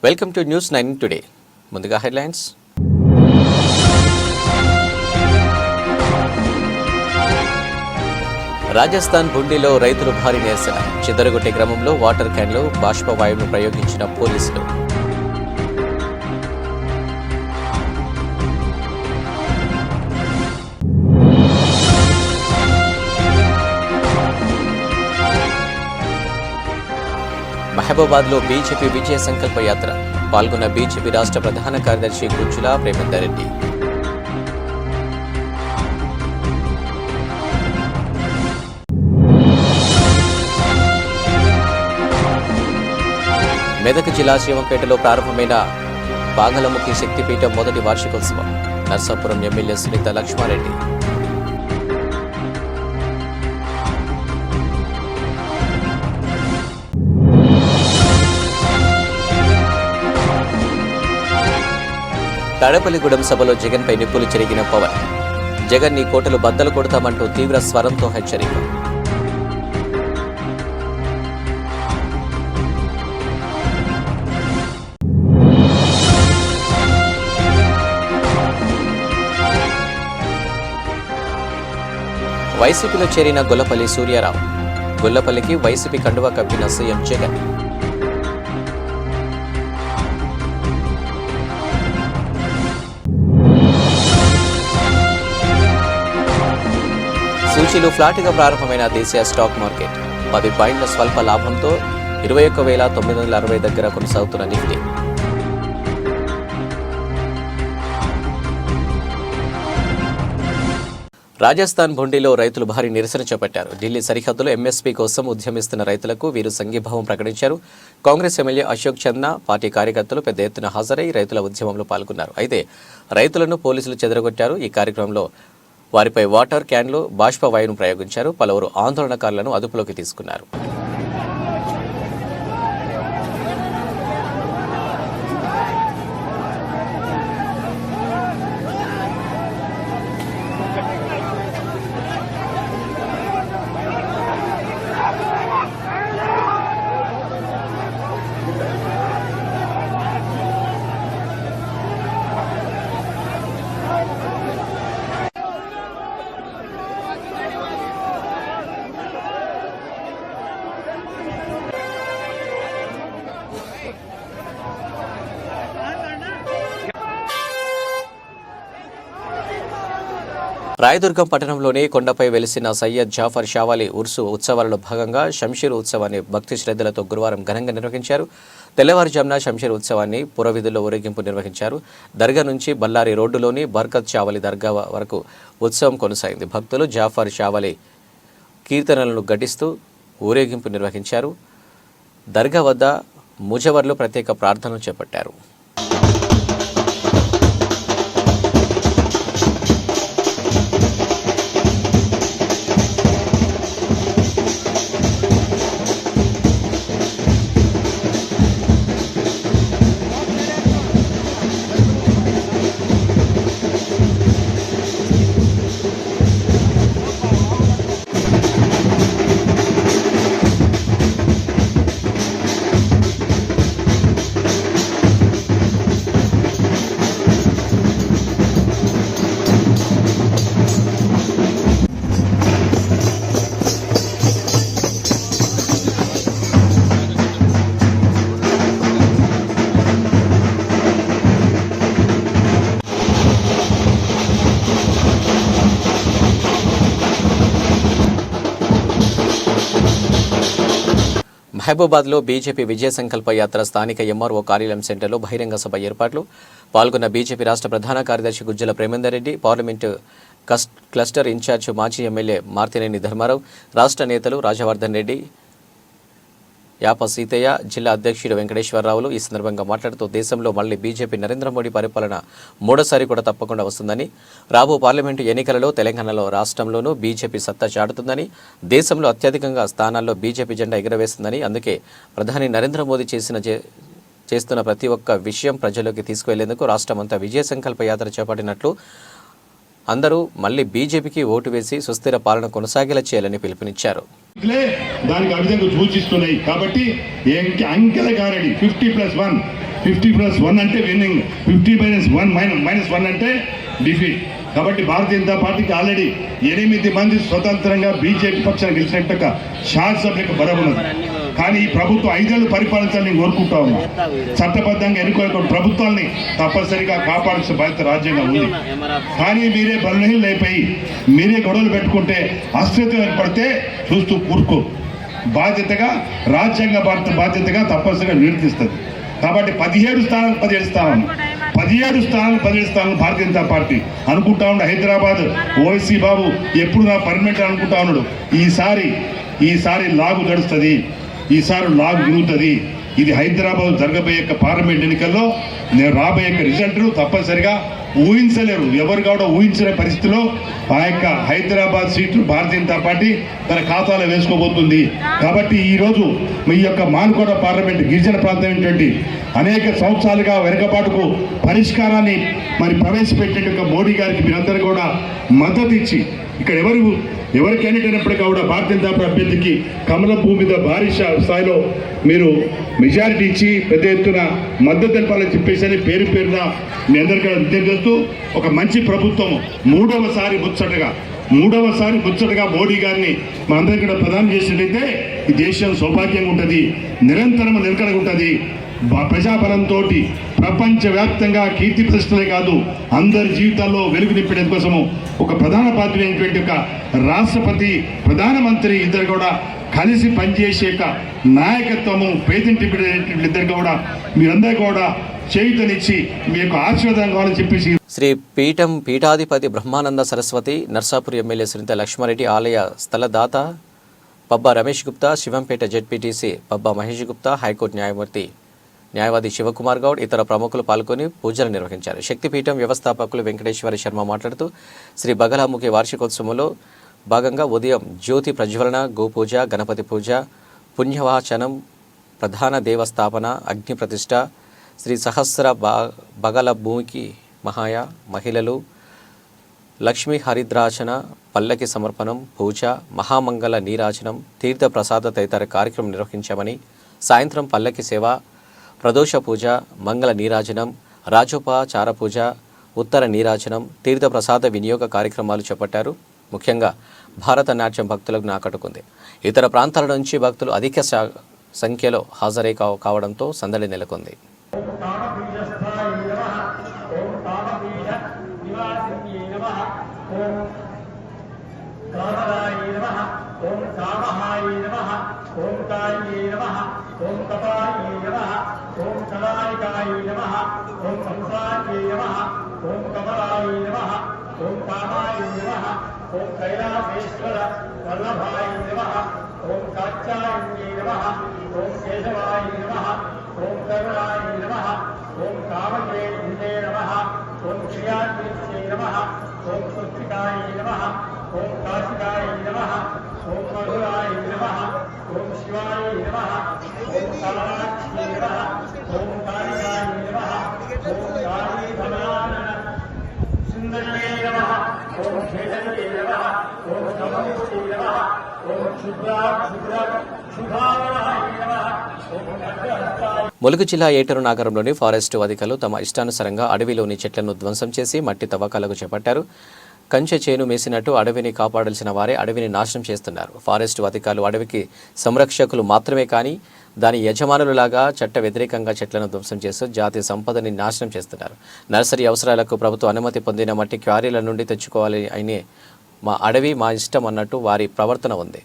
Welcome to news 9 today. ముందుగా headlines. Rajasthan బుండిలో రైతులు భారీ నిరసన. చిదరగొట్టే క్రమంలో వాటర్ క్యాన్లో బాష్పవాయువును ప్రయోగించిన పోలీసులు. మహబూబాద్లో బీజేపీ విజయ సంకల్ప యాత్ర. పాల్గొన్న బీజేపీ రాష్ట్ర ప్రధాన కార్యదర్శి గుజ్జుల ప్రేమేందర్ రెడ్డి. మెదక్ జిల్లా శివంపేటలో ప్రారంభమైన బాగలముఖి శక్తిపీఠం మొదటి వార్షికోత్సవం. నర్సాపురం ఎమ్మెల్యే సునీత లక్ష్మారెడ్డి. తాడేపల్లిగూడెం సభలో జగన్పై నిప్పులు చెరిగిన పవన్. జగన్ నీ కోటలు బద్దలు కొడతామంటూ తీవ్ర స్వరంతో హెచ్చరిక. వైసీపీలో చేరిన గొల్లపల్లి సూర్యారావు. గొల్లపల్లికి వైసీపీ కండువా కప్పిన సీఎం జగన్. సూచీలు ఫ్లాట్గా ప్రారంభమైన దేశీయ స్టాక్ మార్కెట్. 10 పాయింట్ల స్వల్ప లాభంతో 21,960 దగ్గర కొనసాగుతున్న నిఫ్టీ. రాజస్థాన్ బుండిలో రైతులు భారీ నిరసన చేపట్టారు. ఢిల్లీ సరిహద్దులో ఎంఎస్పీ కోసం ఉద్యమిస్తున్న రైతులకు వీరు సంఘీభావం ప్రకటించారు. కాంగ్రెస్ ఎమ్మెల్యే అశోక్ చంద్నా పార్టీ కార్యకర్తలు పెద్ద ఎత్తున హాజరై రైతుల ఉద్యమంలో పాల్గొన్నారు. అయితే రైతులను పోలీసులు చెదరగొట్టారు. ఈ కార్యక్రమంలో వారిపై వాటర్ క్యాన్లు బాష్పవాయువును ప్రయోగించారు. పలువురు ఆందోళనకారులను అదుపులోకి తీసుకున్నారు. రాయదుర్గం పట్టణంలోని కొండపై వెలిసిన సయ్యద్ జాఫర్ షావాలి ఉర్సు ఉత్సవాలలో భాగంగా షంషీర్ ఉత్సవాన్ని భక్తి శ్రద్ధలతో గురువారం ఘనంగా నిర్వహించారు. తెల్లవారుజామున షంషీర్ ఉత్సవాన్ని పురవీధుల్లో ఊరేగింపు నిర్వహించారు. దర్గా నుంచి బల్లారి రోడ్డులోని బర్కత్ షావాలి దర్గా వరకు ఉత్సవం కొనసాగింది. భక్తులు జాఫర్ షావాలి కీర్తనలను ఘటిస్తూ ఊరేగింపు నిర్వహించారు. దర్గా వద్ద ముజవర్లు ప్రత్యేక ప్రార్థనలు చేపట్టారు. మహబూబాద్లో బీజేపీ విజయ సంకల్ప యాత్ర. స్థానిక ఎంఆర్ఓ కార్యాలయం సెంటర్లో బహిరంగ సభ ఏర్పాట్లు. పాల్గొన్న బీజేపీ రాష్ట్ర ప్రధాన కార్యదర్శి Gujjala Premender Reddy, parliament cluster incharge మాజీ ఎమ్మెల్యే మార్తినేని ధర్మారావు, రాష్ట్ర నేతలు రాజవర్ధన్ రెడ్డి, యాప సీతయ్య, జిల్లా అధ్యక్షుడు వెంకటేశ్వరరావులు ఈ సందర్భంగా మాట్లాడుతూ దేశంలో మళ్లీ బీజేపీ నరేంద్ర మోడీ పరిపాలన మూడోసారి కూడా తప్పకుండా వస్తుందని, రాబో పార్లమెంటు ఎన్నికలలో తెలంగాణలో రాష్ట్రంలోనూ బీజేపీ సత్తా చాటుతుందని, దేశంలో అత్యధికంగా స్థానాల్లో బీజేపీ జెండా ఎగురవేస్తుందని, అందుకే ప్రధాని నరేంద్ర మోదీ చేస్తున్న ప్రతి ఒక్క విషయం ప్రజల్లోకి తీసుకువెళ్లేందుకు రాష్ట్రమంతా విజయ సంకల్ప యాత్ర చేపట్టినట్లు అందరూ మళ్లీ బీజేపీకి ఓటు వేసి సుస్థిర పాలన కొనసాగేలా చేయాలని పిలుపునిచ్చారు. దానికి ఆ విధంగా సూచిస్తున్నాయి. కాబట్టి అంకెల గారడి 50+1 50+1 అంటే విన్నింగ్, 50-1 అంటే డిఫీట్. కాబట్టి భారతీయ జనతా పార్టీకి ఆల్రెడీ 8 మంది స్వతంత్రంగా బీజేపీ పక్షాన్ని గెలిచినట్టుగా శాసనసభ్యులకు బలమున్నది. కానీ ఈ ప్రభుత్వం 5 ఏళ్ళు పరిపాలించాలని నేను కోరుకుంటా ఉన్నా. చట్టబద్ధంగా ఎన్నుకోని ప్రభుత్వాన్ని తప్పనిసరిగా కాపాడాల్సిన బాధ్యత రాజ్యాంగం ఉంది. కానీ మీరే బలహీనలైపోయి మీరే గొడవలు పెట్టుకుంటే అస్థిరత ఏర్పడితే చూస్తూ కూరుకో. బాధ్యతగా రాజ్యాంగ బాధ్యతగా తప్పనిసరిగా నిర్వర్తిస్తుంది. కాబట్టి 17 స్థానాలు 17 స్థానాలు భారతీయ జనతా పార్టీ అనుకుంటా ఉండే. హైదరాబాద్ ఓవైసీ బాబు ఎప్పుడు నా పర్మనెంట్ అనుకుంటా ఉన్నాడు. ఈసారి లాగు గడుస్తుంది, ఈసారి లాగు గురుగుతుంది. ఇది హైదరాబాద్ జరగబోయే పార్లమెంట్ ఎన్నికల్లో నేను రాబోయే రిజల్ట్ తప్పనిసరిగా ఊహించలేరు. ఎవరు కూడా ఊహించిన పరిస్థితిలో ఆ యొక్క హైదరాబాద్ సీట్లు భారతీయ జనతా పార్టీ తన ఖాతాలో వేసుకోబోతుంది. కాబట్టి ఈరోజు మీ యొక్క మానుకోట పార్లమెంట్ గిరిజన ప్రాంతం ఏంటంటే అనేక సంవత్సరాలుగా వెనుకబాటుకు పరిష్కారాన్ని ప్రవేశపెట్టే మోడీ గారికి మీరందరూ కూడా మద్దతు ఇచ్చి ఇక్కడ ఎవరు క్యాండిడేట్ అయినప్పటికీ కూడా భారతీయ జనతా పార్టీ అభ్యర్థికి కమల భూమి మీద భారీ స్థాయిలో మీరు మెజారిటీ ఇచ్చి పెద్ద ఎత్తున మద్దతు తెలపాలని చెప్పేసి పేరున మీ అందరికీ విజ్ఞప్తి చేస్తూ ఒక మంచి ప్రభుత్వం మూడవసారి ముచ్చటగా మోడీ గారిని మనందరికీ కూడా ప్రదానం చేసినట్లయితే ఈ దేశం సౌభాగ్యంగా ఉంటుంది, నిరంతరం నిలకడగా ఉంటుంది. ప్రజాబలంతో ప్రపంచవ్యాప్తంగా కీర్తి ప్రతిష్టలే కాదు అందరి జీవితాల్లో వెలుగు నింపడం కోసము ఒక ప్రధాన పాత్ర అయినటువంటి ఒక రాష్ట్రపతి, ప్రధానమంత్రి ఇద్దరు కూడా కలిసి పనిచేసే నాయకత్వము పేదింటి ఇద్దరు కూడా మీరందరూ కూడా చేయుతనిచ్చి మీ యొక్క ఆశీర్వాదం కావాలని చెప్పేసి శ్రీ పీఠాధిపతి బ్రహ్మానంద సరస్వతి నర్సాపూర్ ఎమ్మెల్యే శ్రీంత లక్ష్మారెడ్డి ఆలయ స్థలదాత పబ్బా రమేష్ గుప్తా, శివంపేట జెడ్పీటీసీ పబ్బా మహేష్ గుప్తా, హైకోర్టు న్యాయవాది శివకుమార్ గౌడ్ ఇతర ప్రముఖులు పాల్గొని పూజలు నిర్వహించారు. శక్తిపీఠం వ్యవస్థాపకులు వెంకటేశ్వర శర్మ మాట్లాడుతూ శ్రీ బగలాముఖి వార్షికోత్సవంలో భాగంగా ఉదయం జ్యోతి ప్రజ్వలన, గోపూజ, గణపతి పూజ, పుణ్యవాచనం, ప్రధాన దేవస్థాపన, అగ్ని ప్రతిష్ఠ, శ్రీ సహస్ర బగలభూమికి మహాయ మహిళలు, లక్ష్మీ హరిద్రాచన, పల్లకి సమర్పణం, పూజ, మహామంగళ నీరాజనం, తీర్థ ప్రసాద తదితర కార్యక్రమం నిర్వహించామని, సాయంత్రం పల్లకి సేవ, ప్రదోష పూజ, మంగళ నీరాజనం, రాజోపచార పూజ, ఉత్తర నీరాజనం, తీర్థ ప్రసాద వినియోగ కార్యక్రమాలు చేపట్టారు. ముఖ్యంగా భారతనాట్యం భక్తులకు ఆకట్టుకుంది. ఇతర ప్రాంతాల నుంచి భక్తులు అధిక సంఖ్యలో హాజరై కావడంతో సందడి నెలకొంది. ఓం కామహాయ నమః, ఓం కాయే నమః, ఓం కపాయే నమః, ఓం కళాయికాయ నమః, ఓం సంసారే నమః, ఓం కమలాయ నమః, ఓం కామాయ నమః, ఓం కైలాసేశ్వర వల్లభాయ నమః, ఓం కాత్యాయనే నమః, ఓం కేశవాయ నమః, ఓం కరుణాయ నమః, ఓం కామకేంద్రే నమః, ఓం శ్రియాద్రిత్యే నమః, ఓం పుత్రికాయ నమః, ఓం కాశికాయ నమః, ఓం మధురాయ నమః, ఓం శివాయ నమః, ఓం కామాక్షి నమః, ఓం కాళికాయ నమః, ఓం కాళీధమాన సుందర్యే నమః, ఓం శేషన్యే నమః, ఓం సమముష్టి నమః, ఓం శుభాయ నమః, ఓం ఖడ్గహస్తాయ. ములుగు జిల్లా ఏటూరు నాగరంలోని ఫారెస్టు అధికారులు తమ ఇష్టానుసారంగా అడవిలోని చెట్లను ధ్వంసం చేసి మట్టి తవ్వకాలకు చేపట్టారు. కంచె చేను మేసినట్టు అడవిని కాపాడాల్సిన వారే అడవిని నాశనం చేస్తున్నారు. ఫారెస్టు అధికారులు అడవికి సంరక్షకులు మాత్రమే కానీ దాని యజమానులలాగా చట్ట వ్యతిరేకంగా చెట్లను ధ్వంసం చేస్తూ జాతి సంపదని నాశనం చేస్తున్నారు. నర్సరీ అవసరాలకు ప్రభుత్వ అనుమతి పొందిన మట్టి క్వారీల నుండి తెచ్చుకోవాలి అయినే మా అడవి మా ఇష్టం అన్నట్టు వారి ప్రవర్తన ఉంది.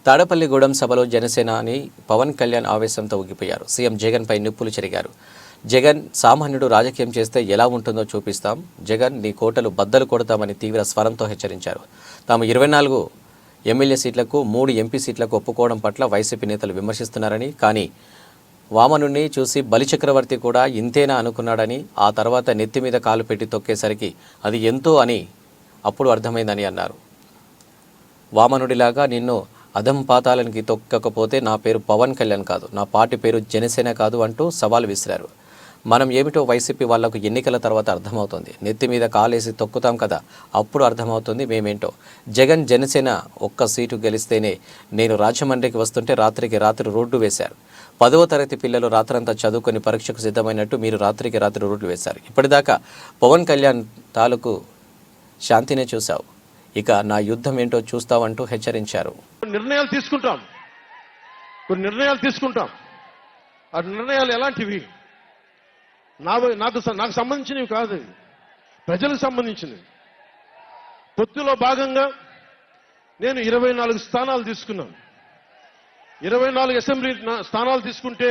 తాడపల్లిగూడెం సభలో జనసేనాని పవన్ కళ్యాణ్ ఆవేశంతో ఊగిపోయారు. సీఎం జగన్పై నిప్పులు చెరిగారు. జగన్ సామాన్యుడు రాజకీయం చేస్తే ఎలా ఉంటుందో చూపిస్తాం, జగన్ నీ కోటలు బద్దలు కొడతామని తీవ్ర స్వరంతో హెచ్చరించారు. తాము 24 ఎమ్మెల్యే సీట్లకు 3 ఎంపీ సీట్లకు ఒప్పుకోవడం పట్ల వైసీపీ నేతలు విమర్శిస్తున్నారని, కానీ వామనుణ్ణి చూసి బలిచక్రవర్తి కూడా ఇంతేనా అనుకున్నాడని, ఆ తర్వాత నెత్తి మీద కాలు పెట్టి తొక్కేసరికి అది ఎంతో అని అప్పుడు అర్థమైందని అన్నారు. వామనుడిలాగా నిన్ను అధం పాతాలనికి తొక్కకపోతే నా పేరు పవన్ కళ్యాణ్ కాదు, నా పార్టీ పేరు జనసేన కాదు అంటూ సవాల్ విసిరారు. మనం ఏమిటో వైసీపీ వాళ్లకు ఎన్నికల తర్వాత అర్థమవుతుంది. నెత్తి మీద కాలేసి తొక్కుతాం కదా, అప్పుడు అర్థమవుతుంది మేమేంటో. జగన్ జనసేన ఒక్క సీటు గెలిస్తేనే నేను రాజమండ్రికి వస్తుంటే రాత్రికి రాత్రి రోడ్డు వేశారు. 10వ తరగతి పిల్లలు రాత్రంతా చదువుకొని పరీక్షకు సిద్ధమైనట్టు మీరు రాత్రికి రాత్రి రోడ్లు వేశారు. ఇప్పటిదాకా పవన్ కళ్యాణ్ తాలూకు శాంతినే చూశావు, ఇక నా యుద్ధం ఏంటో చూస్తావంటూ హెచ్చరించారు. నిర్ణయాలు తీసుకుంటాం, కొన్ని నిర్ణయాలు తీసుకుంటాం. ఆ నిర్ణయాలు ఎలాంటివి? నాకు సంబంధించినవి కాదు, ప్రజలకు సంబంధించినవి. పొత్తులో భాగంగా నేను 24 స్థానాలు తీసుకున్నాను. 24 అసెంబ్లీ స్థానాలు తీసుకుంటే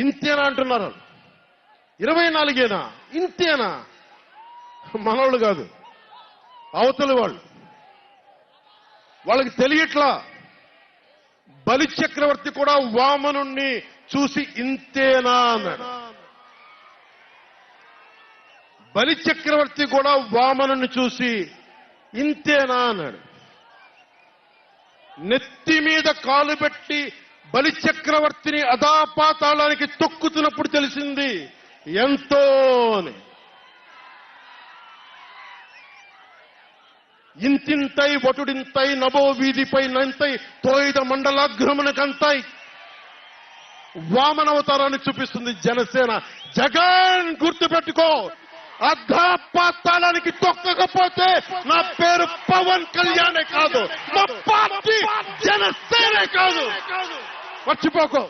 ఇంతేనా అంటున్నారు. 24ఏనా, ఇంతేనా? మనోళ్ళు కాదు, అవతలి వాళ్ళకి తెలియట్లా. బలి చక్రవర్తి కూడా వామనుణ్ణి చూసి ఇంతేనా అన్నాడు. బలి చక్రవర్తి కూడా వామనుణ్ణి చూసి ఇంతేనా అన్నాడు. నెత్తి మీద కాలు పెట్టి బలి చక్రవర్తిని అధాపాతాళానికి తొక్కుతున్నప్పుడు తెలిసింది ఎంతో అని. ఇంతింతై వటుడింతై నభో వీధిపై నంతై తోయిద మండలాగ్రమణకంతై వామనవతారాన్ని చూపిస్తుంది జనసేన. జగన్ గుర్తుపెట్టుకో, అధాపాతాళానికి తొక్కకపోతే నా పేరు పవన్ కళ్యాణే కాదు, మా పార్టీ జనసేనే కాదు, మర్చిపోకో.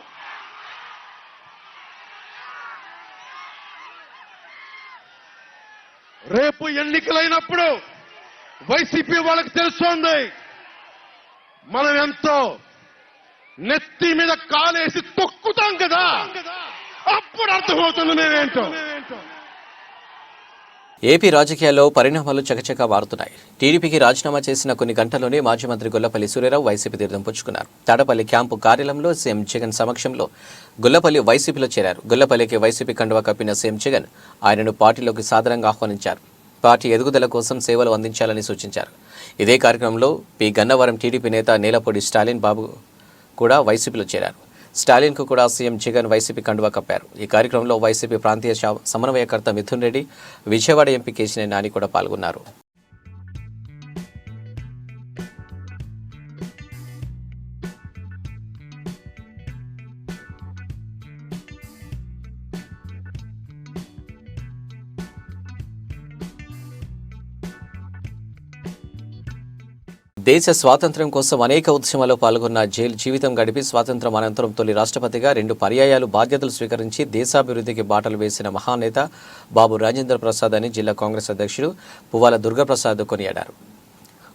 రేపు ఎన్నికలైనప్పుడు వైసీపీ వాళ్ళకి తెలుస్తోంది మనం ఎంతో. నెత్తి మీద కాలేసి తొక్కుతాం కదా, అప్పుడు అర్థమవుతుంది నేనేంటో. ఏపీ రాజకీయాల్లో పరిణామాలు చకచకా మారుతున్నాయి. టీడీపీకి రాజీనామా చేసిన కొన్ని గంటల్లోనే మాజీ మంత్రి గొల్లపల్లి సూర్యారావు వైసీపీ తీర్థం పుచ్చుకున్నారు. తాడపల్లి క్యాంపు కార్యాలయంలో సీఎం జగన్ సమక్షంలో గొల్లపల్లి వైసీపీలో చేరారు. గొల్లపల్లికి వైసీపీ కండువా కప్పిన సీఎం జగన్ ఆయనను పార్టీలోకి సాదరంగా ఆహ్వానించారు. పార్టీ ఎదుగుదల కోసం సేవలు అందించాలని సూచించారు. ఇదే కార్యక్రమంలో పి గన్నవరం టీడీపీ నేత నీలపూడి స్టాలిన్ బాబు కూడా వైసీపీలో చేరారు. స్టాలిన్కు కూడా సీఎం జగన్ వైసీపీ కండువా కప్పారు. ఈ కార్యక్రమంలో వైసీపీ ప్రాంతీయ సమన్వయకర్త మిథున్ రెడ్డి, విజయవాడ ఎంపీ కేశినేని నాని కూడా పాల్గొన్నారు. దేశ స్వాతంత్ర్యం కోసం అనేక ఉద్యమాల్లో పాల్గొన్న జైలు జీవితం గడిపి స్వాతంత్ర్యం అనంతరం తొలి రాష్ట్రపతిగా 2 పర్యాయాలు బాధ్యతలు స్వీకరించి దేశాభివృద్ధికి బాటలు వేసిన మహానేత బాబు రాజేంద్ర ప్రసాద్ అని జిల్లా కాంగ్రెస్ అధ్యక్షుడు పువ్వాల దుర్గాప్రసాద్ కొనియాడారు.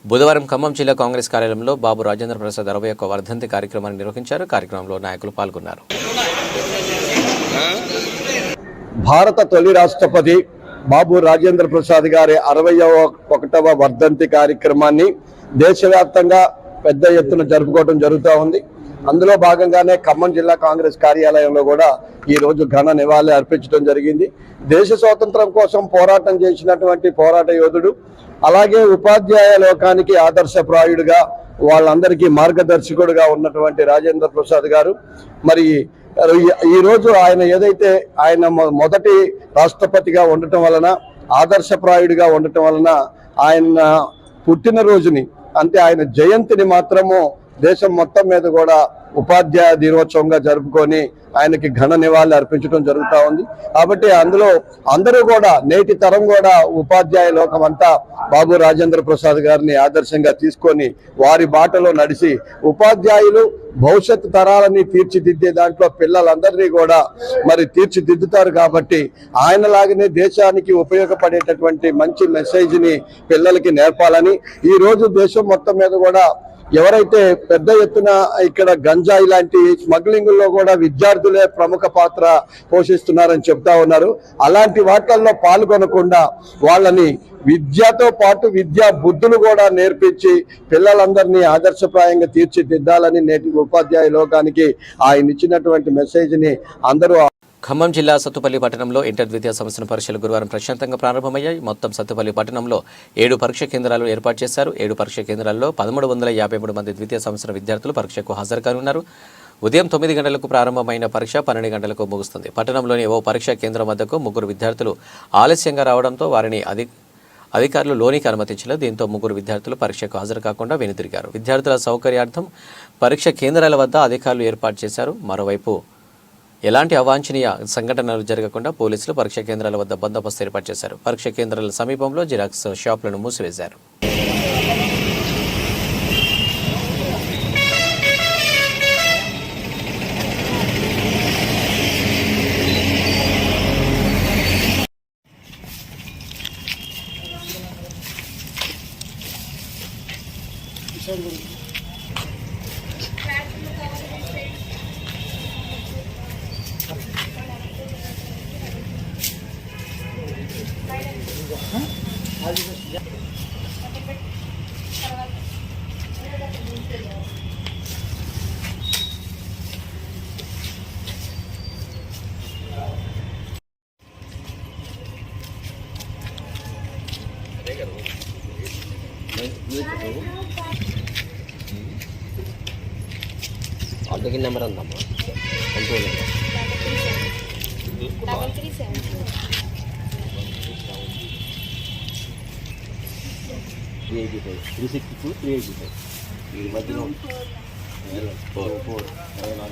బుధవారం ఖమ్మం జిల్లా కాంగ్రెస్ కార్యాలయంలో బాబు రాజేంద్ర ప్రసాద్ 61వ వర్ధంతి కార్యక్రమాన్ని నిర్వహించారు. కార్యక్రమంలో నాయకులు పాల్గొన్నారు. భారత తొలి రాష్ట్రపతి బాబు రాజేంద్ర ప్రసాద్ గారి 61వ వర్ధంతి కార్యక్రమాన్ని దేశవ్యాప్తంగా పెద్ద ఎత్తున జరుపుకోవడం జరుగుతూ ఉంది. అందులో భాగంగానే ఖమ్మం జిల్లా కాంగ్రెస్ కార్యాలయంలో కూడా ఈ రోజు ఘన నివాళి అర్పించడం జరిగింది. దేశ స్వాతంత్రం కోసం పోరాటం చేసినటువంటి పోరాట యోధుడు, అలాగే ఉపాధ్యాయ లోకానికి ఆదర్శప్రాయుడుగా వాళ్ళందరికీ మార్గదర్శకుడుగా ఉన్నటువంటి రాజేంద్ర ప్రసాద్ గారు మరి ఈ రోజు ఆయన ఏదైతే ఆయన మొదటి రాష్ట్రపతిగా ఉండటం వలన, ఆదర్శప్రాయుడిగా ఉండటం వలన ఆయన పుట్టినరోజుని అంటే ఆయన జయంతిని మాత్రము దేశం మొత్తం మీద కూడా ఉపాధ్యాయ దినోత్సవంగా జరుపుకొని ఆయనకి ఘన నివాళి అర్పించడం జరుగుతూ ఉంది. కాబట్టి అందులో అందరూ కూడా నేటి తరం కూడా ఉపాధ్యాయ లోకం అంతా బాబు రాజేంద్ర ప్రసాద్ గారిని ఆదర్శంగా తీసుకొని వారి బాటలో నడిచి ఉపాధ్యాయులు భవిష్యత్తు తరాలని తీర్చిదిద్దే దాంట్లో పిల్లలందరినీ కూడా మరి తీర్చిదిద్దుతారు. కాబట్టి ఆయనలాగానే దేశానికి ఉపయోగపడేటటువంటి మంచి మెసేజ్ ని పిల్లలకి నేర్పాలని ఈ రోజు దేశం మొత్తం మీద కూడా ఎవరైతే పెద్ద ఎత్తున ఇక్కడ గంజాయి లాంటి స్మగ్లింగ్లో కూడా విద్యార్థులే ప్రముఖ పాత్ర పోషిస్తున్నారని చెప్తా ఉన్నారు. అలాంటి వాటిల్లో పాల్గొనకుండా వాళ్ళని విద్యతో పాటు విద్యా బుద్ధులు కూడా నేర్పించి పిల్లలందరినీ ఆదర్శప్రాయంగా తీర్చిదిద్దాలని నేటి ఉపాధ్యాయ లోకానికి ఆయన ఇచ్చినటువంటి మెసేజ్ని అందరూ. ఖమ్మం జిల్లా సత్తుపల్లి పట్టణంలో ఇంటర్ ద్వితీయ సంవత్సరం పరీక్షలు గురువారం ప్రశాంతంగా ప్రారంభమయ్యాయి. మొత్తం సత్తుపల్లి పట్టణంలో 7 పరీక్ష కేంద్రాలు ఏర్పాటు చేశారు. 7 పరీక్ష కేంద్రాల్లో 1353 మంది ద్వితీయ సంవత్సరం విద్యార్థులు పరీక్షకు హాజరు కానున్నారు. ఉదయం 9 గంటలకు ప్రారంభమైన పరీక్ష 12 గంటలకు ముగుస్తుంది. పట్టణంలోని ఓ పరీక్షా కేంద్రం వద్దకు 3 విద్యార్థులు ఆలస్యంగా రావడంతో వారిని అధికారులు లోనికి అనుమతించలేదు. దీంతో 3 విద్యార్థులు పరీక్షకు హాజరు కాకుండా వెనుతిరిగారు. విద్యార్థుల సౌకర్యార్థం పరీక్ష కేంద్రాల వద్ద అధికారులు ఏర్పాటు చేశారు. మరోవైపు ఎలాంటి అవాంఛనీయ సంఘటనలు జరగకుండా పోలీసులు పరీక్ష కేంద్రాల వద్ద బందోబస్తు ఏర్పాటు చేశారు. పరీక్ష కేంద్రాల సమీపంలో జిరాక్స్ షాపులను మూసివేశారు. ఆటోకి నెంబర్ ఉందమ్మా, కంట్రోల్ 385 362 385 ఈ మధ్యలో 4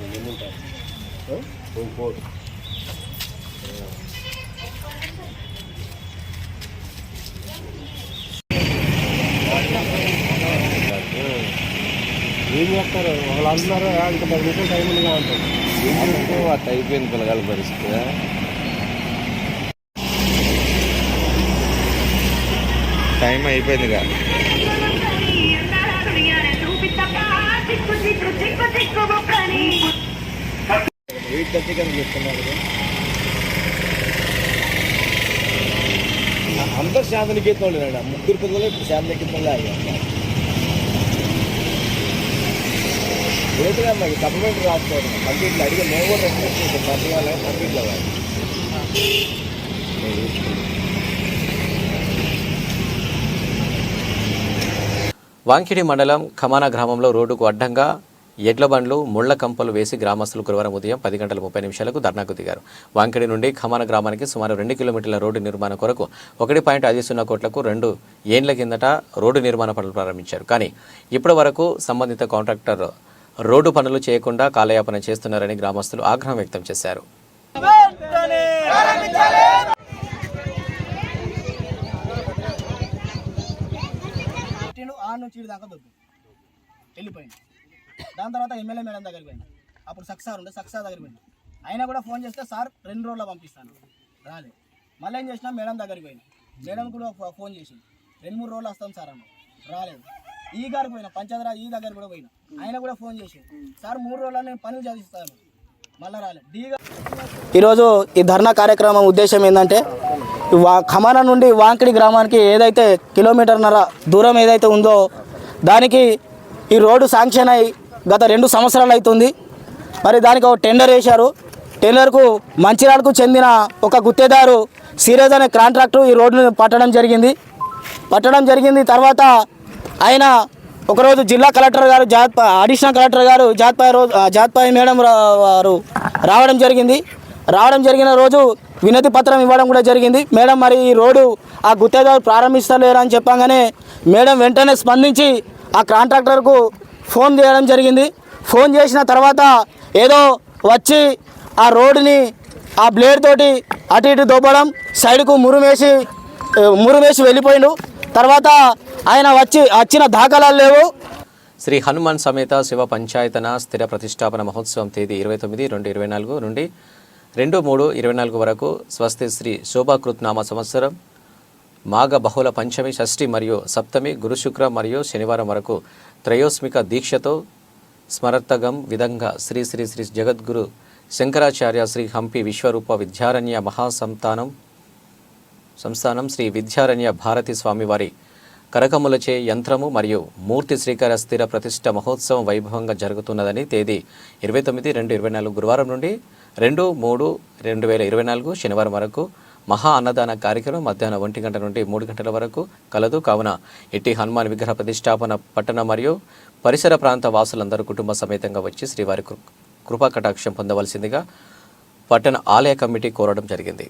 ఎన్ని ఉంటాయి 4 ఏం చేస్తారు వాళ్ళు అంటున్నారు ఇంకా 10 నిమిషాలు టైం ఉందిగా అంటారు. అట్లా అయిపోయింది పిల్లగాల పరిస్థితి. టైం అయిపోయిందిగా. అందరు శాంతినికేతనం లేదండి, 3 పిల్లలు ఇప్పుడు శాంతినికేతనంలో అయ్యారు. లేదుగా మాకు సప్లిమెంటరీ రాసుకోవాలి కంప్లీట్లో అడిగి మేము కూడా రెస్పెక్ట్ చేసాం. పర్సనల్ కంప్లీట్లో కాదు. వాంకిడి మండలం ఖమానా గ్రామంలో రోడ్డుకు అడ్డంగా ఎడ్ల బండ్లు ముళ్ల కంపలు వేసి గ్రామస్తులు గురువారం ఉదయం 10 గంటల 30 నిమిషాలకు ధర్నాకు దిగారు. వాంకిడి నుండి ఖమానా గ్రామానికి సుమారు 2 కిలోమీటర్ల రోడ్డు నిర్మాణం కొరకు 1.50 కోట్లకు 2 ఏండ్ల కిందట రోడ్డు నిర్మాణ పనులు ప్రారంభించారు. కానీ ఇప్పటి వరకు సంబంధిత కాంట్రాక్టర్ రోడ్డు పనులు చేయకుండా కాలయాపన చేస్తున్నారని గ్రామస్తులు ఆగ్రహం వ్యక్తం చేశారు. దాని తర్వాత ఎమ్మెల్యే మేడం దగ్గరికి పోయినా, అప్పుడు సక్సార్ ఉండే సక్సార్ దగ్గరికి పోయినా. అయినా కూడా ఫోన్ చేస్తే సార్ 2 రోజుల్లో పంపిస్తాను రాలే. మళ్ళీ ఏం చేసినా మేడం దగ్గరికి పోయినా, మేడం కూడా ఫోన్ చేసి 2-3 రోజులు వస్తాం సార్ అన్న రాలేదు. ఈ గారికి పోయినా పంచాయతీరాజ్ ఈ దగ్గర కూడా పోయినా, ఆయన కూడా ఫోన్ చేసి సార్ 3 రోజుల్లో నేను పనులు చదివిస్తాను మళ్ళీ రాలేదు. ఈరోజు ఈ ధర్నా కార్యక్రమం ఉద్దేశం ఏంటంటే ఖమానా నుండి వాంకిడి గ్రామానికి ఏదైతే కిలోమీటర్న్నర దూరం ఏదైతే ఉందో దానికి ఈ రోడ్డు శాంక్షన్ అయి గత 2 సంవత్సరాలు అవుతుంది. మరి దానికి ఒక టెండర్ వేశారు. టెండర్కు మంచిర్యాలకు చెందిన ఒక గుత్తేదారు సిరేజ్ అనే కాంట్రాక్టర్ ఈ రోడ్డును పట్టడం జరిగింది. తర్వాత ఆయన ఒకరోజు జిల్లా కలెక్టర్ గారు అడిషనల్ కలెక్టర్ గారు జాత్పాయి మేడం వారు రావడం జరిగిన రోజు వినతి పత్రం ఇవ్వడం కూడా జరిగింది. మేడం మరి ఈ రోడ్డు ఆ గుత్తేదారు ప్రారంభిస్తలేరు అని చెప్పగానే మేడం వెంటనే స్పందించి ఆ కాంట్రాక్టర్కు ఫోన్ చేయడం జరిగింది. ఫోన్ చేసిన తర్వాత ఏదో వచ్చి ఆ రోడ్డుని ఆ బ్లేడ్ తోటి అటు ఇటు దొబ్బడం, సైడ్కు మురుమేసి వెళ్ళిపోయిండు. తర్వాత ఆయన వచ్చిన దాఖలాలు లేవు. శ్రీ హనుమాన్ సమేత శివ పంచాయతన స్థిర ప్రతిష్టాపన మహోత్సవం తేదీ 29/2/24 నుండి 2/3/24 వరకు స్వస్తి శ్రీ శోభాకృత్ నామ సంవత్సరం మాఘ బహుళ పంచమి, షష్ఠి మరియు సప్తమి, గురు శుక్ర మరియు శనివారం వరకు త్రయోస్మిక దీక్షతో స్మరతగం విధంగా శ్రీ శ్రీ శ్రీ జగద్గురు శంకరాచార్య శ్రీ హంపి విశ్వరూప విద్యారణ్య సంస్థానం శ్రీ విద్యారణ్య భారతి స్వామివారి కరకములచే యంత్రము మరియు మూర్తి శ్రీకర స్థిర ప్రతిష్ఠ మహోత్సవం వైభవంగా జరుగుతున్నదని తేదీ 29/2/24 గురువారం నుండి 2/3/2024 శనివారం వరకు మహా అన్నదాన కార్యక్రమం మధ్యాహ్నం 1 గంట నుండి 3 గంటల వరకు కలదు. కావున ఇట్టి హనుమాన్ విగ్రహ ప్రతిష్టాపన పట్టణ మరియు పరిసర ప్రాంత వాసులందరూ కుటుంబ సమేతంగా వచ్చి శ్రీవారి కృపా కటాక్షం పొందవలసిందిగా పట్టణ ఆలయ కమిటీ కోరడం జరిగింది.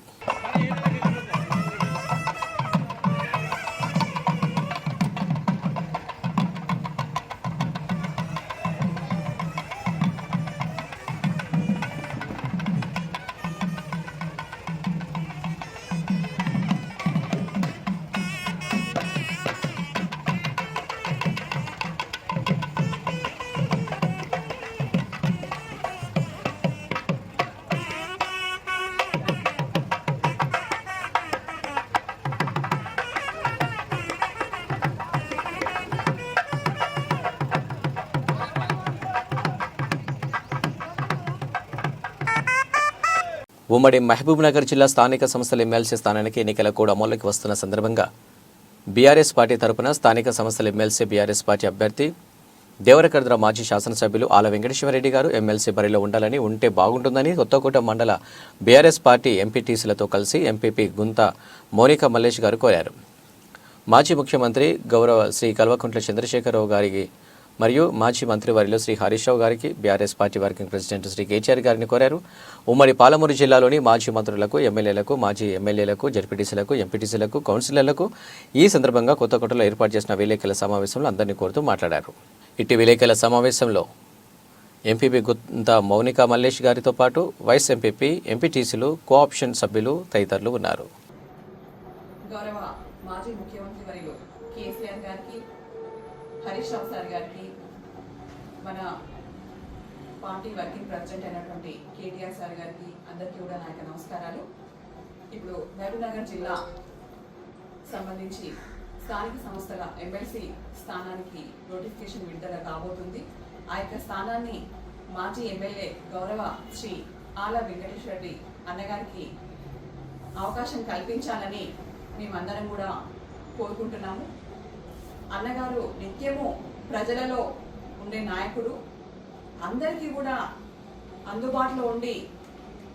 ఉమ్మడి మహబూబ్నగర్ జిల్లా స్థానిక సంస్థల ఎమ్మెల్సీ స్థానానికి ఎన్నికల కోడ్ అమల్లోకి వస్తున్న సందర్భంగా బీఆర్ఎస్ పార్టీ తరపున స్థానిక సంస్థల ఎమ్మెల్సీ బీఆర్ఎస్ పార్టీ అభ్యర్థి దేవరకద్ర మాజీ శాసనసభ్యులు ఆల వెంకటేశ్వరరెడ్డి గారు ఎమ్మెల్సీ బరిలో ఉండాలని, ఉంటే బాగుంటుందని కొత్తకోట మండల బీఆర్ఎస్ పార్టీ ఎంపీటీసీలతో కలిసి ఎంపీపీ గుంత మోనికా మల్లేష్ గారు కోరారు. మాజీ ముఖ్యమంత్రి గౌరవ శ్రీ కల్వకుంట్ల చంద్రశేఖరరావు గారికి మరియు మాజీ మంత్రివర్యులు శ్రీ హరీష్ రావు గారికి BRS party working president Shri KTR గారిని కోరారు. ఉమ్మడి పాలమూరు జిల్లాలోని మాజీ మంత్రులకు, ఎమ్మెల్యేలకు, మాజీ ఎమ్మెల్యేలకు, జడ్పీటీసీలకు, ఎంపీటీసీలకు, కౌన్సిలర్లకు ఈ సందర్భంగా కొత్తకోటలో ఏర్పాటు చేసిన విలేకరుల సమావేశంలో అందరినీ కోరుతూ మాట్లాడారు. ఇట్టి విలేకరుల సమావేశంలో ఎంపీపీ గుంత మౌనికా మల్లేష్ గారితో పాటు వైస్ ఎంపీపీ, ఎంపీటీసీలు, కోఆప్షన్ సభ్యులు తదితరులు ఉన్నారు. గౌరవ మాజీ ముఖ్యమంత్రి వర్యులు కేసీఆర్ గారికి, హరీష్ రావు సార్ గారికి, మన పార్టీ వర్కింగ్ ప్రెసిడెంట్ అయినటువంటి కేటీఆర్ సార్ గారికి అందరికీ కూడా నా యొక్క నమస్కారాలు. ఇప్పుడు మహబూబ్నగర్ జిల్లా సంబంధించి స్థానిక సంస్థల ఎమ్మెల్సీ స్థానానికి నోటిఫికేషన్ విడుదల కాబోతుంది. ఆ యొక్క స్థానాన్ని మాజీ ఎమ్మెల్యే గౌరవ శ్రీ ఆల వెంకటేశ్వరరెడ్డి అన్నగారికి అవకాశం కల్పించాలని మేమందరం కూడా కోరుకుంటున్నాము. అన్నగారు నిత్యము ప్రజలలో ఉండే నాయకుడు, అందరికీ కూడా అందుబాటులో ఉండి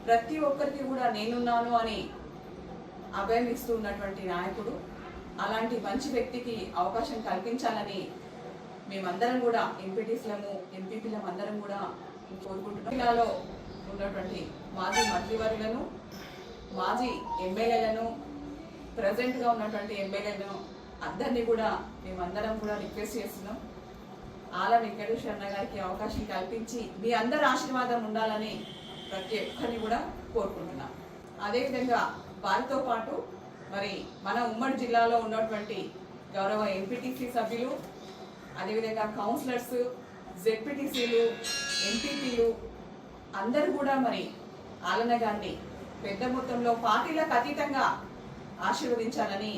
ప్రతి ఒక్కరికి కూడా నేనున్నాను అని అభయం ఇస్తూ ఉన్నటువంటి నాయకుడు. అలాంటి మంచి వ్యక్తికి అవకాశం కల్పించాలని మేమందరం కూడా ఎంపీటీసీలము, ఎంపీపీలం అందరం కూడా కోరుకుంటున్నాం. జిల్లాలో ఉన్నటువంటి మాజీ మంత్రివర్యులను, మాజీ ఎమ్మెల్యేలను, ప్రజెంట్గా ఉన్నటువంటి ఎమ్మెల్యేలను అందరినీ కూడా మేమందరం కూడా రిక్వెస్ట్ చేస్తున్నాం. ఆల వెంకటేశ్వర అన్న గారికి అవకాశం కల్పించి మీ అందరి ఆశీర్వాదం ఉండాలని ప్రతి ఒక్కరిని కూడా కోరుకుంటున్నాం. అదేవిధంగా వారితో పాటు మరి మన ఉమ్మడి జిల్లాలో ఉన్నటువంటి గౌరవ ఎంపీటీసీ సభ్యులు, అదేవిధంగా కౌన్సిలర్స్, జెడ్పీటీసీలు, ఎంపీపీలు అందరూ కూడా మరి ఆలన్న గారిని పెద్ద మొత్తంలో పార్టీలకు అతీతంగా ఆశీర్వదించాలని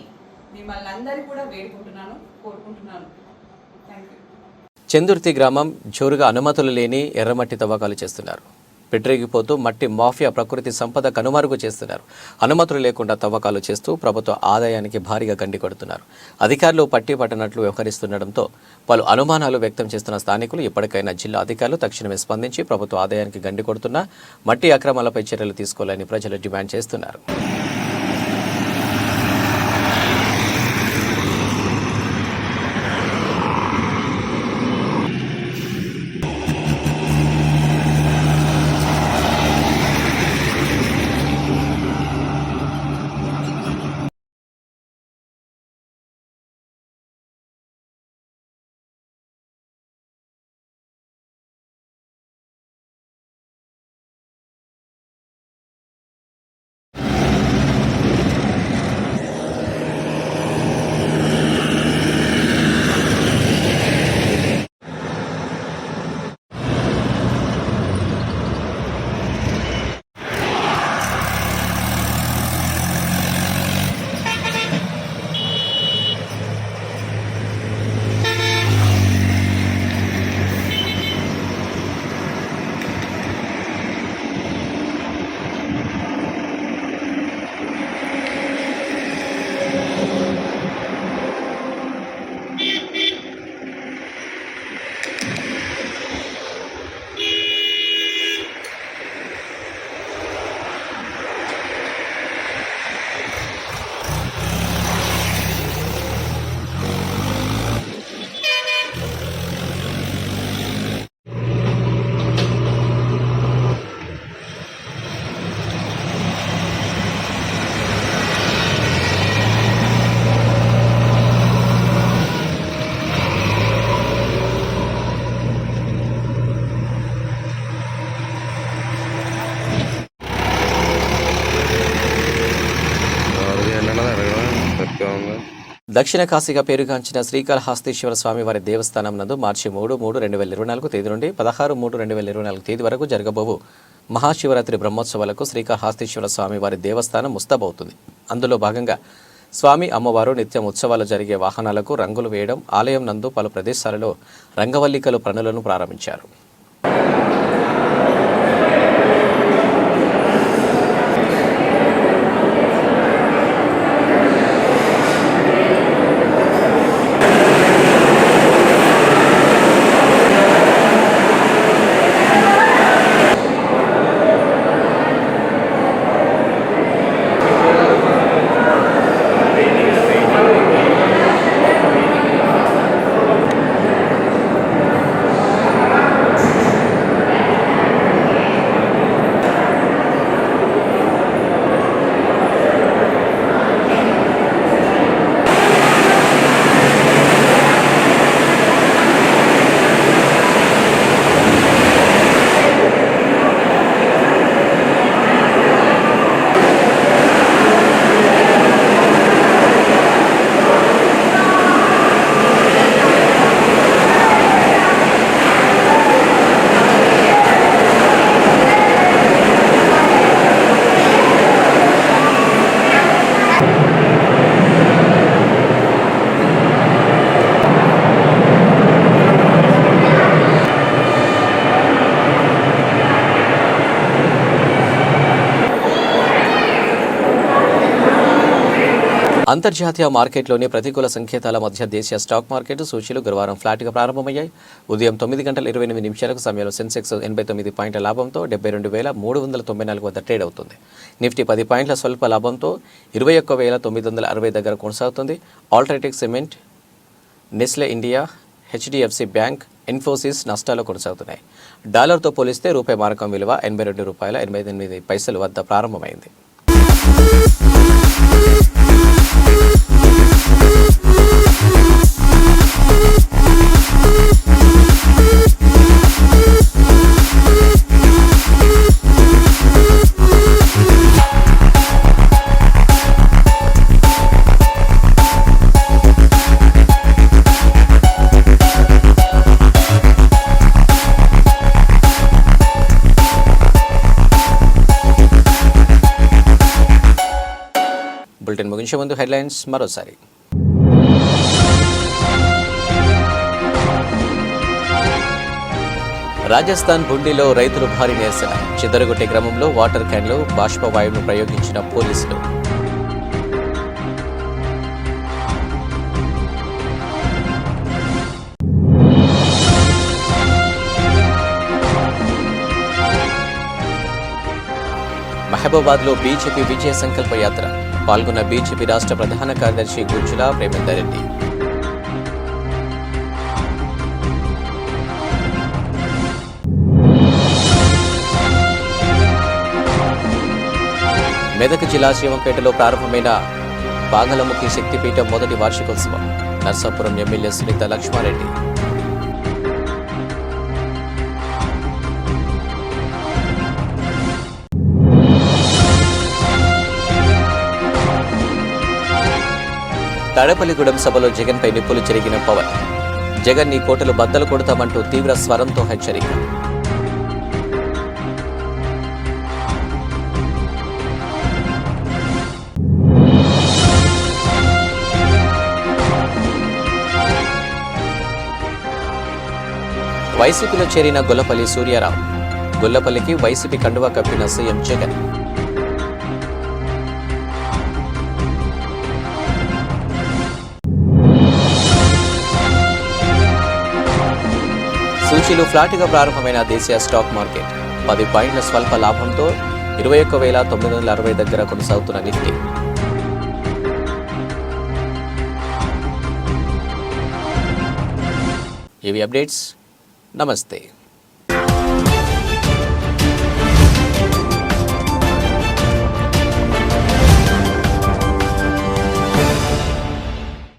మిమ్మల్ని అందరూ కూడా వేడుకుంటున్నాను, కోరుకుంటున్నాను. Thank you. చందుర్తి గ్రామం జోరుగా అనుమతులు లేని ఎర్రమట్టి తవ్వకాలు చేస్తున్నారు. పెట్రేగిపోతూ మట్టి మాఫియా ప్రకృతి సంపద కనుమరుగు చేస్తున్నారు. అనుమతులు లేకుండా తవ్వకాలు చేస్తూ ప్రభుత్వ ఆదాయానికి భారీగా గండి కొడుతున్నారు. అధికారులు పట్టి పట్టనట్లు వ్యవహరిస్తుండటంతో పలు అనుమానాలు వ్యక్తం చేస్తున్న స్థానికులు ఇప్పటికైనా జిల్లా అధికారులు తక్షణమే స్పందించి ప్రభుత్వ ఆదాయానికి గండి కొడుతున్న మట్టి అక్రమాలపై చర్యలు తీసుకోవాలని ప్రజలు డిమాండ్ చేస్తున్నారు. దక్షిణ కాశీగా పేరుగాంచిన శ్రీకాళహస్తీశ్వర స్వామి వారి దేవస్థానం నందు మార్చి 3/3/2024 తేదీ నుండి 16/3/2024 తేదీ వరకు జరగబోవు మహాశివరాత్రి బ్రహ్మోత్సవాలకు శ్రీకాళహస్తీశ్వర స్వామి వారి దేవస్థానం ముస్తాబవుతుంది. అందులో భాగంగా స్వామి అమ్మవారు నిత్యం ఉత్సవాలు జరిగే వాహనాలకు రంగులు వేయడం, ఆలయం నందు పలు ప్రదేశాలలో రంగవల్లికలు పనులను ప్రారంభించారు. అంతర్జాతీయ మార్కెట్లోని ప్రతికూల సంకేతాల మధ్య దేశీయ స్టాక్ మార్కెట్ సూచీలు గురువారం ఫ్లాట్గా ప్రారంభమయ్యాయి. ఉదయం 9:28 సమయంలో సెన్సెక్స్ 89 పాయింట్ల లాభంతో 72,394 వద్ద ట్రేడ్ అవుతుంది. నిఫ్టీ 10 పాయింట్ల స్వల్ప లాభంతో 21,960 దగ్గర కొనసాగుతుంది. UltraTech cement, Nestle India, HDFC bank, Infosys నష్టాలు కొనసాగుతున్నాయి. డాలర్తో పోలిస్తే రూపాయి మారకం విలువ ₹82.88 వద్ద ప్రారంభమైంది. బులెటిన్ ముగించే ముందు హెడ్లైన్స్ మరోసారి. రాజస్థాన్ బుండిలో రైతులు భారీ నిరసన. చెదరగొట్టే క్రమంలో వాటర్ క్యాన్లో బాష్పవాయువును ప్రయోగించిన పోలీసులు. మహబూబాద్లో బీజేపీ విజయ సంకల్ప యాత్ర. పాల్గొన్న బీజేపీ రాష్ట్ర ప్రధాన కార్యదర్శి గుజ్జల ప్రేమేందర్ రెడ్డి. మెదక్ జిల్లా శివంపేటలో ప్రారంభమైన బాగలముఖి శక్తిపీఠం మొదటి వార్షికోత్సవం. నర్సాపురం ఎమ్మెల్యే సునీత లక్ష్మారెడ్డి. తడపల్లిగూడెం సభలో జగన్పై నిప్పులు చెరిగిన పవన్. జగన్ నీ కోటలు బద్దలు కొడతామంటూ తీవ్ర స్వరంతో హెచ్చరిక. వైసీపీలో చేరిన గొల్లపల్లి సూర్యారావు. గొల్లపల్లికి వైసీపీ కండువా కప్పిన సీఎం జగన్. సూచీలు ఫ్లాట్గా ప్రారంభమైన దేశీయ స్టాక్ మార్కెట్. 10 పాయింట్ల స్వల్ప లాభంతో 21,960 దగ్గర కొనసాగుతున్న నిఫ్టీ. ఇవి అప్డేట్స్. నమస్తే.